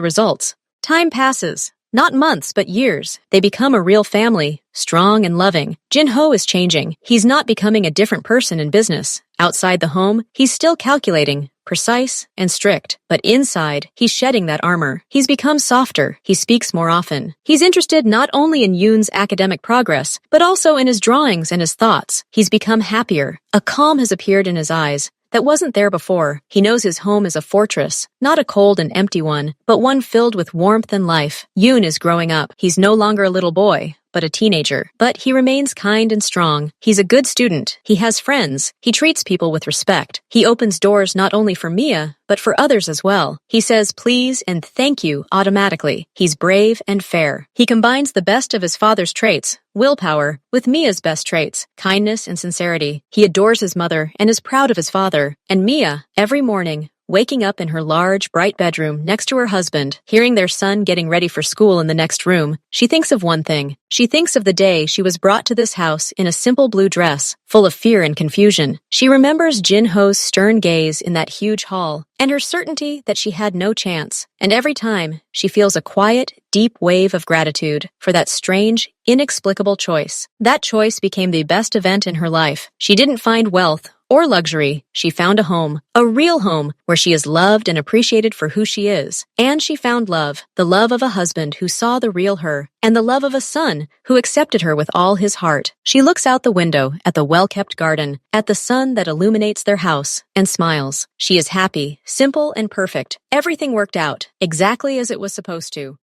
results. Time passes. Not months, but years. They become a real family, strong and loving. Jin-ho is changing. He's not becoming a different person in business. Outside the home, he's still calculating, precise, and strict. But inside, he's shedding that armor. He's become softer. He speaks more often. He's interested not only in Yoon's academic progress, but also in his drawings and his thoughts. He's become happier. A calm has appeared in his eyes that wasn't there before. He knows his home is a fortress, not a cold and empty one, but one filled with warmth and life. Yoon is growing up. He's no longer a little boy, but a teenager. But he remains kind and strong. He's a good student. He has friends. He treats people with respect. He opens doors not only for Mia, but for others as well. He says please and thank you automatically. He's brave and fair. He combines the best of his father's traits, willpower, with Mia's best traits, kindness and sincerity. He adores his mother and is proud of his father. And Mia, every morning, waking up in her large, bright bedroom next to her husband, hearing their son getting ready for school in the next room, she thinks of one thing. She thinks of the day she was brought to this house in a simple blue dress, full of fear and confusion. She remembers Jin-ho's stern gaze in that huge hall, and her certainty that she had no chance. And every time, she feels a quiet, deep wave of gratitude for that strange, inexplicable choice. That choice became the best event in her life. She didn't find wealth or luxury. She found a home, a real home, where she is loved and appreciated for who she is. And she found love, the love of a husband who saw the real her, and the love of a son who accepted her with all his heart. She looks out the window at the well-kept garden, at the sun that illuminates their house, and smiles. She is happy, simple and perfect. Everything worked out, exactly as it was supposed to.